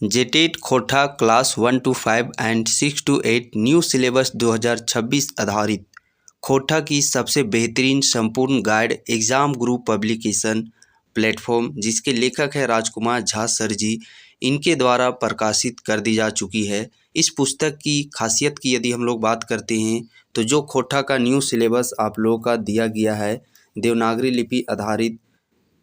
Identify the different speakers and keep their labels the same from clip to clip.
Speaker 1: जेटेट खोटा class 1 to 5 and 6 to 8 new syllabus 2026 आधारित खोटा की सबसे बेहतरीन संपूर्ण guide exam group publication platform, जिसके लेखक है राजकुमार झा सर जी, इनके द्वारा प्रकाशित कर दी जा चुकी है। इस पुस्तक की खासियत की यदि हम लोग बात करते हैं तो जो खोटा का न्यू सिलेबस आप लोगों का दिया गया है, देवनागरी लिपि आधारित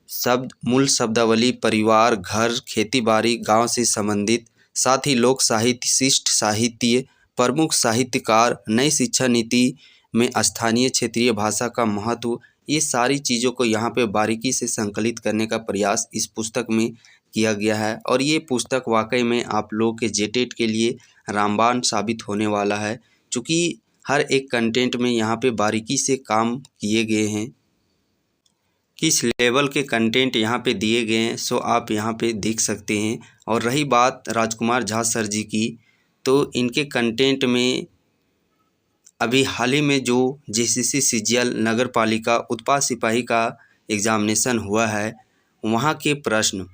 Speaker 1: शब्द, मूल शब्दावली, परिवार, घर, खेती बाड़ी, गांव से संबंधित, साथ ही लोक साहित्य, शिष्ट साहित्य, प्रमुख साहित्यकार, नई शिक्षा नीति में स्थानीय क्षेत्रीय भाषा का महत्व, ये सारी चीज़ों को यहाँ पे बारीकी से संकलित करने का प्रयास इस पुस्तक में किया गया है। और ये पुस्तक वाकई में आप लोगों के जेटेट के लिए रामबाण साबित होने वाला है, क्योंकि हर एक कंटेंट में यहाँ पे बारीकी से काम किए गए हैं। किस लेवल के कंटेंट यहाँ पे दिए गए हैं सो आप यहाँ पे देख सकते हैं। और रही बात राजकुमार झा सर जी की, तो इनके कंटेंट में अभी हाल ही में जो जेसीसी सीजीएल नगर पालिका उत्पाद सिपाही का एग्ज़ामिनेशन हुआ है, वहाँ के प्रश्न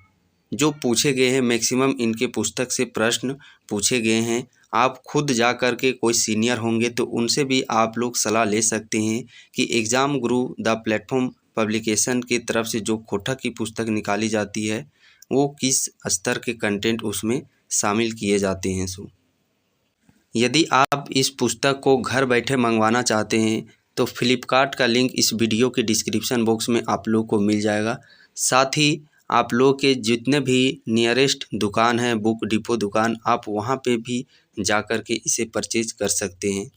Speaker 1: जो पूछे गए हैं, मैक्सिमम इनके पुस्तक से प्रश्न पूछे गए हैं। आप खुद जा कर के कोई सीनियर होंगे तो उनसे भी आप लोग सलाह ले सकते हैं कि exam Guru the platform publication की तरफ से जो खोटा की पुस्तक निकाली जाती है वो किस स्तर के कंटेंट उसमें शामिल किए जाते हैं। सो यदि आप इस पुस्तक को घर बैठे मंगवाना चाहते हैं तो फ्लिपकार्ट का लिंक इस वीडियो के डिस्क्रिप्शन बॉक्स में आप लोग को मिल जाएगा। साथ ही आप लोग के जितने भी नियरेस्ट दुकान है, बुक डिपो दुकान, आप वहाँ पे भी जा कर के इसे परचेज कर सकते हैं।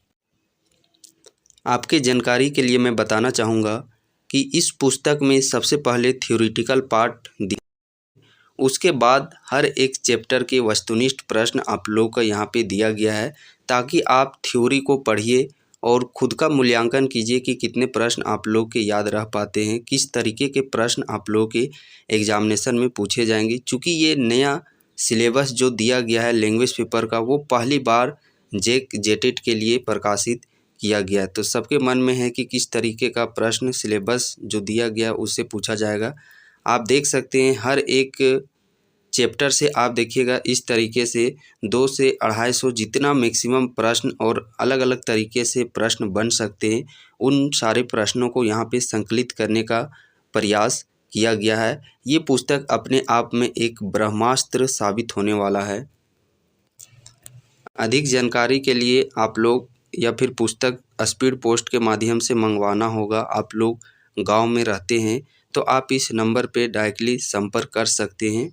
Speaker 1: आपके जानकारी के लिए मैं बताना चाहूँगा कि इस पुस्तक में सबसे पहले थ्योरेटिकल पार्ट दिया, उसके बाद हर एक चैप्टर के वस्तुनिष्ठ प्रश्न आप लोग का यहाँ पे दिया गया है, ताकि आप थ्योरी को पढ़िए और खुद का मूल्यांकन कीजिए कि कितने प्रश्न आप लोग के याद रह पाते हैं, किस तरीके के प्रश्न आप लोग के एग्जामिनेशन में पूछे जाएंगे। चूँकि ये नया सिलेबस जो दिया गया है लैंग्वेज पेपर का, वो पहली बार जेटेट के लिए प्रकाशित किया गया, तो सबके मन में है कि किस तरीके का प्रश्न सिलेबस जो दिया गया उससे पूछा जाएगा। आप देख सकते हैं हर एक चैप्टर से आप देखिएगा इस तरीके से 200 से 250 जितना मैक्सिमम प्रश्न और अलग अलग तरीके से प्रश्न बन सकते हैं, उन सारे प्रश्नों को यहाँ पे संकलित करने का प्रयास किया गया है। ये पुस्तक अपने आप में एक ब्रह्मास्त्र साबित होने वाला है। अधिक जानकारी के लिए आप लोग या फिर पुस्तक स्पीड पोस्ट के माध्यम से मंगवाना होगा। आप लोग गांव में रहते हैं तो आप इस नंबर पे डायरेक्टली संपर्क कर सकते हैं।